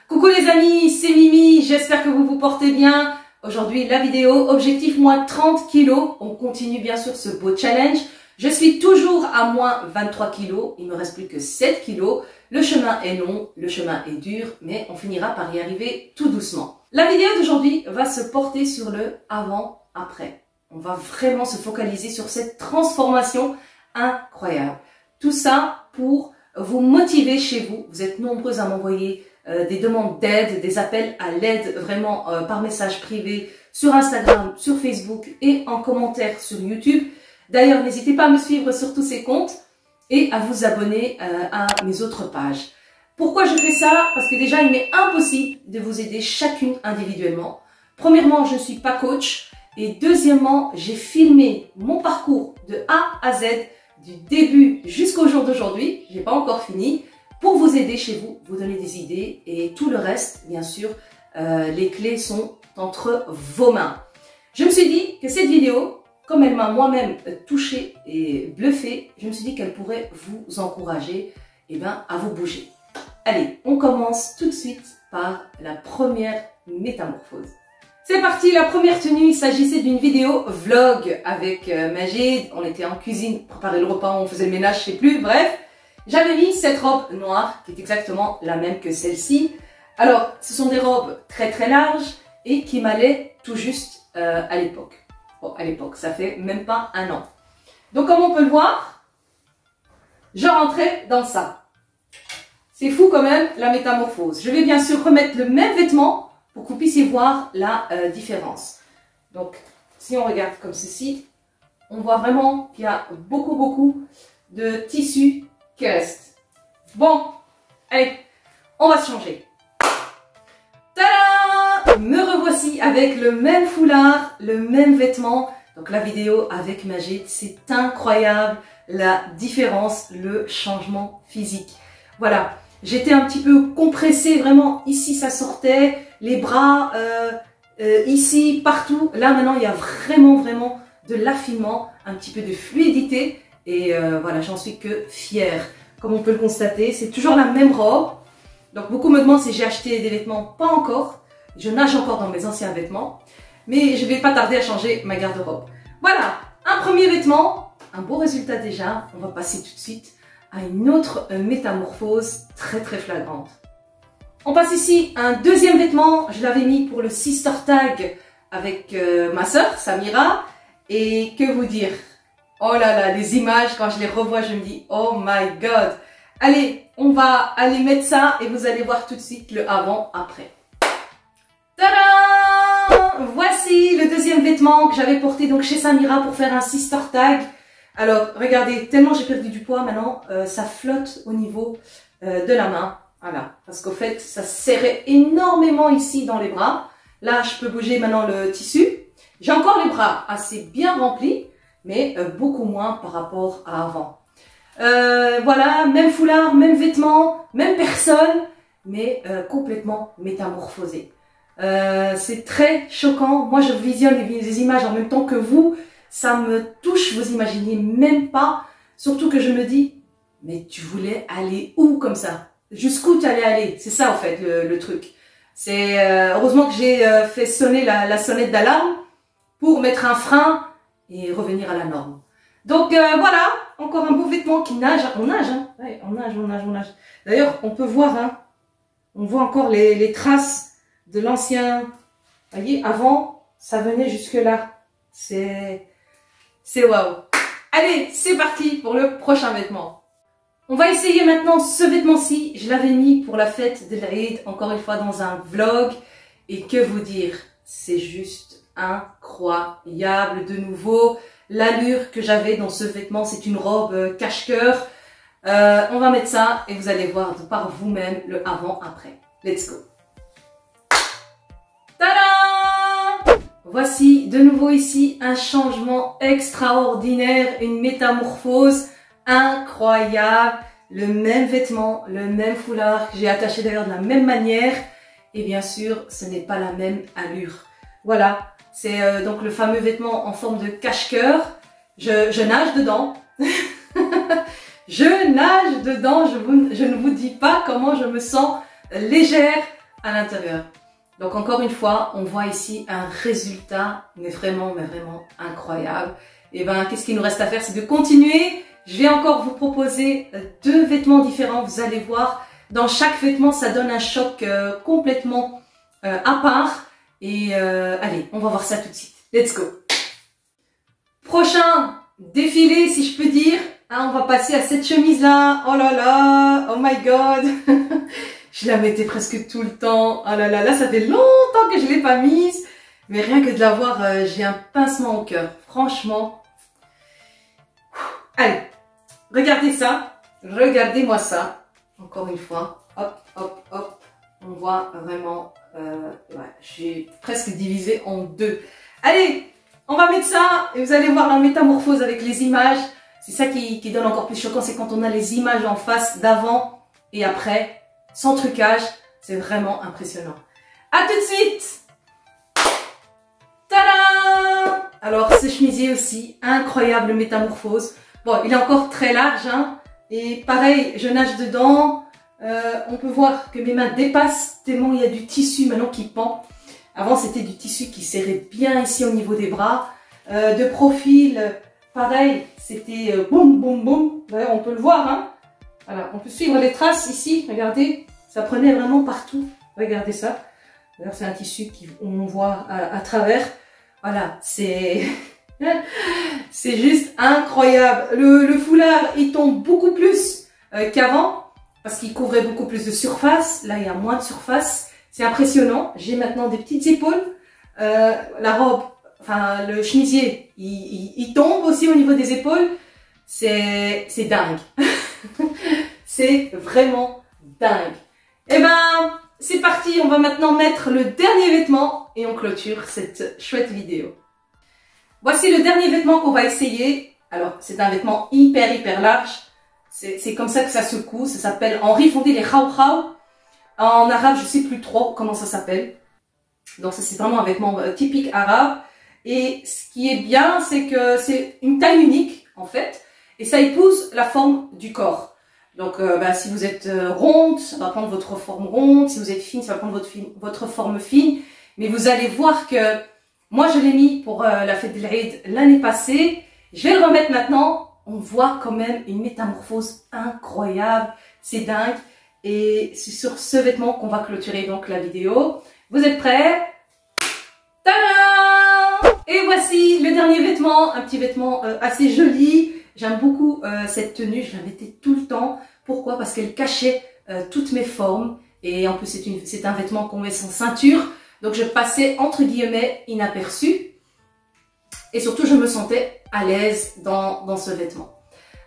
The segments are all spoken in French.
Coucou les amis, c'est Mimi, j'espère que vous vous portez bien. Aujourd'hui, la vidéo, objectif moins 30 kilos. On continue bien sûr ce beau challenge. Je suis toujours à moins 23 kilos, il me reste plus que 7 kilos. Le chemin est long, le chemin est dur, mais on finira par y arriver tout doucement. La vidéo d'aujourd'hui va se porter sur le avant-après. On va vraiment se focaliser sur cette transformation incroyable. Tout ça pour vous motiver chez vous. Vous êtes nombreux à m'envoyer des demandes d'aide, des appels à l'aide vraiment par message privé sur Instagram, sur Facebook et en commentaire sur YouTube. D'ailleurs, n'hésitez pas à me suivre sur tous ces comptes et à vous abonner à mes autres pages. Pourquoi je fais ça? Parce que déjà, il m'est impossible de vous aider chacune individuellement. Premièrement, je ne suis pas coach. Et deuxièmement, j'ai filmé mon parcours de A à Z, du début jusqu'au jour d'aujourd'hui. J'ai pas encore fini. Pour vous aider chez vous, vous donner des idées et tout le reste, bien sûr, les clés sont entre vos mains. Je me suis dit que cette vidéo, comme elle m'a moi-même touchée et bluffée, je me suis dit qu'elle pourrait vous encourager à vous bouger. Allez, on commence tout de suite par la première métamorphose. C'est parti, la première tenue, il s'agissait d'une vidéo vlog avec Majid. On était en cuisine, préparer le repas, on faisait le ménage, je sais plus, bref. J'avais mis cette robe noire qui est exactement la même que celle-ci. Alors, ce sont des robes très très larges et qui m'allaient tout juste à l'époque. Bon, à l'époque, ça fait même pas un an. Donc, comme on peut le voir, je rentrais dans ça. C'est fou quand même, la métamorphose. Je vais bien sûr remettre le même vêtement pour que vous puissiez voir la différence. Donc, si on regarde comme ceci, on voit vraiment qu'il y a beaucoup de tissu qui reste. Bon, allez, on va se changer. Tada! Me revoici avec le même foulard, le même vêtement. Donc la vidéo avec Majid, c'est incroyable la différence, le changement physique. Voilà, j'étais un petit peu compressée, vraiment ici ça sortait, les bras ici, partout. Là maintenant il y a vraiment de l'affinement, un petit peu de fluidité. Et voilà, j'en suis que fière. Comme on peut le constater, c'est toujours la même robe. Donc beaucoup me demandent si j'ai acheté des vêtements. Pas encore. Je nage encore dans mes anciens vêtements. Mais je vais pas tarder à changer ma garde-robe. Voilà, un premier vêtement. Un beau résultat déjà. On va passer tout de suite à une autre métamorphose très flagrante. On passe ici à un deuxième vêtement. Je l'avais mis pour le Sister Tag avec ma sœur, Samira. Et que vous dire? Oh là là, les images, quand je les revois, je me dis, oh my god. Allez, on va aller mettre ça et vous allez voir tout de suite le avant-après. Tadam! Voici le deuxième vêtement que j'avais porté donc chez Samira pour faire un Sister Tag. Alors, regardez, tellement j'ai perdu du poids maintenant, ça flotte au niveau de la main. Voilà, parce qu'au fait, ça serrait énormément ici dans les bras. Là, je peux bouger maintenant le tissu. J'ai encore les bras assez bien remplis, mais beaucoup moins par rapport à avant. Voilà, même foulard, même vêtements, même personne, mais complètement métamorphosé. C'est très choquant. Moi, je visionne les images en même temps que vous. Ça me touche, vous imaginez même pas. Surtout que je me dis, mais tu voulais aller où comme ça? Jusqu'où tu allais aller? C'est ça, en fait, le truc. C'est heureusement que j'ai fait sonner la sonnette d'alarme pour mettre un frein et revenir à la norme. Donc voilà, encore un beau vêtement qui nage. On nage, hein? Ouais, on nage. D'ailleurs, on peut voir, hein, on voit encore les traces de l'ancien. Vous voyez, avant, ça venait jusque là. C'est waouh. Allez, c'est parti pour le prochain vêtement. On va essayer maintenant ce vêtement-ci. Je l'avais mis pour la fête de l'Aïd, encore une fois dans un vlog. Et que vous dire, c'est juste incroyable de nouveau. L'allure que j'avais dans ce vêtement, c'est une robe cache-cœur. On va mettre ça et vous allez voir par vous-même le avant-après. Let's go. Tada! Voici de nouveau ici un changement extraordinaire, une métamorphose incroyable. Le même vêtement, le même foulard que j'ai attaché d'ailleurs de la même manière. Et bien sûr, ce n'est pas la même allure. Voilà. C'est donc le fameux vêtement en forme de cache-cœur. Je nage dedans. Je nage dedans. Je ne vous dis pas comment je me sens légère, à l'intérieur. Donc encore une fois, on voit ici un résultat, mais vraiment incroyable. Et ben, qu'est-ce qu'il nous reste à faire? C'est de continuer. Je vais encore vous proposer 2 vêtements différents. Vous allez voir, dans chaque vêtement, ça donne un choc complètement à part. Et allez, on va voir ça tout de suite. Let's go! Prochain défilé, si je peux dire. Hein, on va passer à cette chemise-là. Oh là là, oh my god. Je la mettais presque tout le temps. Oh là là, là, ça fait longtemps que je l'ai pas mise. Mais rien que de la voir, j'ai un pincement au cœur. Franchement. Allez, regardez ça. Regardez-moi ça. Encore une fois. Hop, hop, hop. On voit vraiment... ouais, j'ai presque divisé en 2. Allez, on va mettre ça. Et vous allez voir la métamorphose avec les images. C'est ça qui donne encore plus choquant. C'est quand on a les images en face d'avant et après. Sans trucage. C'est vraiment impressionnant. À tout de suite. Tadam! Alors, ce chemisier aussi, incroyable métamorphose. Bon, il est encore très large, hein. Et pareil, je nage dedans. On peut voir que mes mains dépassent tellement il y a du tissu maintenant qui pend. Avant, c'était du tissu qui serrait bien ici au niveau des bras. De profil, pareil, c'était boum, boum, boum. D'ailleurs, on peut le voir, hein. Voilà, on peut suivre les traces ici. Regardez, ça prenait vraiment partout. Regardez ça. D'ailleurs, c'est un tissu qu'on voit à travers. Voilà, c'est c'est juste incroyable. Le foulard, il tombe beaucoup plus qu'avant parce qu'il couvrait beaucoup plus de surface. Là, il y a moins de surface. C'est impressionnant. J'ai maintenant des petites épaules. La robe, enfin le chemisier, il tombe aussi au niveau des épaules. C'est dingue. C'est vraiment dingue. Eh ben, c'est parti, on va maintenant mettre le dernier vêtement et on clôture cette chouette vidéo. Voici le dernier vêtement qu'on va essayer. Alors, c'est un vêtement hyper large. C'est comme ça que ça se coud. Ça s'appelle, en riff on dit les khao khao. En arabe, je sais plus trop comment ça s'appelle. Donc ça, c'est vraiment un vêtement typique arabe. Et ce qui est bien, c'est que c'est une taille unique, en fait. Et ça épouse la forme du corps. Donc, si vous êtes ronde, ça va prendre votre forme ronde. Si vous êtes fine, ça va prendre votre forme fine. Mais vous allez voir que moi, je l'ai mis pour la fête de l'Aïd l'année passée. Je vais le remettre maintenant. On voit quand même une métamorphose incroyable. C'est dingue. Et c'est sur ce vêtement qu'on va clôturer donc la vidéo. Vous êtes prêts? Tadam! Et voici le dernier vêtement. Un petit vêtement assez joli. J'aime beaucoup cette tenue, je la mettais tout le temps. Pourquoi? Parce qu'elle cachait toutes mes formes. Et en plus, c'est un vêtement qu'on met sans ceinture. Donc, je passais entre guillemets inaperçu. Et surtout, je me sentais à l'aise dans ce vêtement.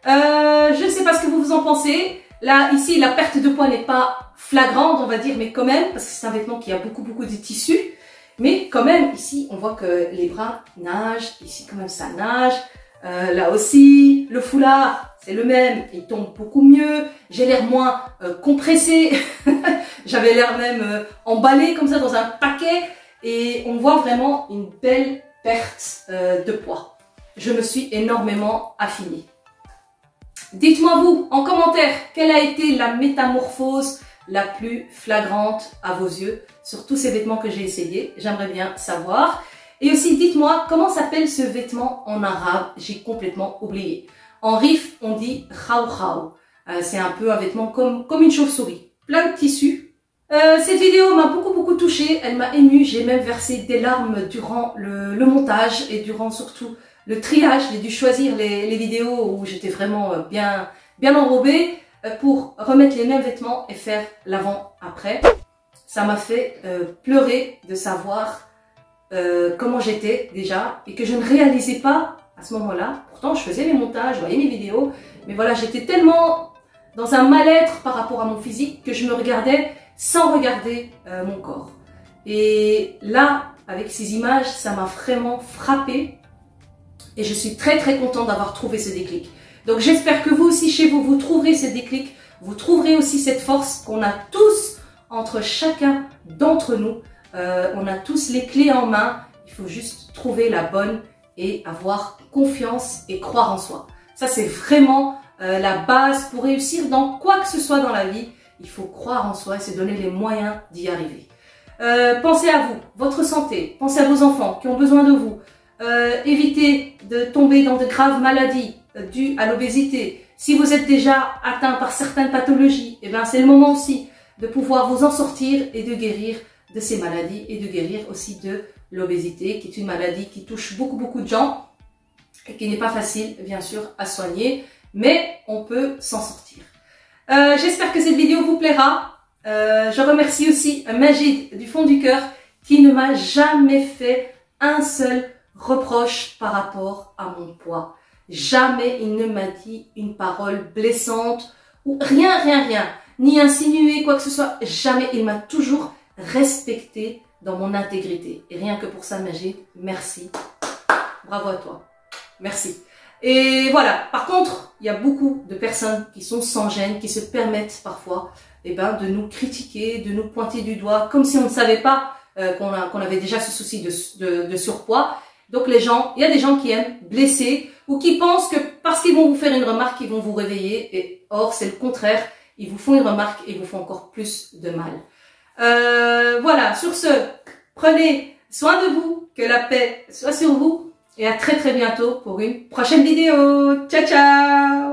Je ne sais pas ce que vous en pensez. Là, ici, la perte de poids n'est pas flagrante, on va dire, mais quand même, parce que c'est un vêtement qui a beaucoup de tissu. Mais quand même, ici, on voit que les bras nagent. Ici, quand même, ça nage. Là aussi, le foulard, c'est le même, il tombe beaucoup mieux. J'ai l'air moins compressée. J'avais l'air même emballée comme ça dans un paquet. Et on voit vraiment une belle perte de poids. Je me suis énormément affinée. Dites-moi vous, en commentaire, quelle a été la métamorphose la plus flagrante à vos yeux sur tous ces vêtements que j'ai essayés. J'aimerais bien savoir. Et aussi, dites-moi, comment s'appelle ce vêtement en arabe? J'ai complètement oublié. En rif, on dit khao khao. C'est un peu un vêtement comme une chauve-souris. Plein de tissus. Cette vidéo m'a beaucoup touchée. Elle m'a émue. J'ai même versé des larmes durant le montage et durant surtout le triage. J'ai dû choisir les vidéos où j'étais vraiment bien enrobée pour remettre les mêmes vêtements et faire l'avant-après. Ça m'a fait pleurer de savoir comment j'étais déjà et que je ne réalisais pas à ce moment-là. Pourtant, je faisais mes montages, je voyais mes vidéos, mais voilà, j'étais tellement dans un mal-être par rapport à mon physique que je me regardais sans regarder mon corps. Et là, avec ces images, ça m'a vraiment frappée et je suis très contente d'avoir trouvé ce déclic. Donc j'espère que vous aussi chez vous, vous trouverez ce déclic, vous trouverez aussi cette force qu'on a tous entre chacun d'entre nous. On a tous les clés en main, il faut juste trouver la bonne et avoir confiance et croire en soi. Ça, c'est vraiment la base pour réussir dans quoi que ce soit dans la vie. Il faut croire en soi et se donner les moyens d'y arriver. Pensez à vous, votre santé, pensez à vos enfants qui ont besoin de vous. Évitez de tomber dans de graves maladies dues à l'obésité. Si vous êtes déjà atteint par certaines pathologies, eh ben c'est le moment aussi de pouvoir vous en sortir et de guérir de ces maladies et de guérir aussi de l'obésité, qui est une maladie qui touche beaucoup de gens et qui n'est pas facile, bien sûr, à soigner, mais on peut s'en sortir. J'espère que cette vidéo vous plaira. Je remercie aussi Majid du fond du cœur qui ne m'a jamais fait un seul reproche par rapport à mon poids. Jamais il ne m'a dit une parole blessante ou rien, ni insinué quoi que ce soit. Jamais, il m'a toujours respecté dans mon intégrité. Et rien que pour ça, Majid, merci. Bravo à toi. Merci. Et voilà. Par contre, il y a beaucoup de personnes qui sont sans gêne, qui se permettent parfois de nous critiquer, de nous pointer du doigt, comme si on ne savait pas qu'on avait déjà ce souci de surpoids. Donc il y a des gens qui aiment blesser ou qui pensent que parce qu'ils vont vous faire une remarque, ils vont vous réveiller. Et or, c'est le contraire. Ils vous font une remarque et ils vous font encore plus de mal. Voilà, sur ce, prenez soin de vous, que la paix soit sur vous et à très bientôt pour une prochaine vidéo. Ciao, ciao!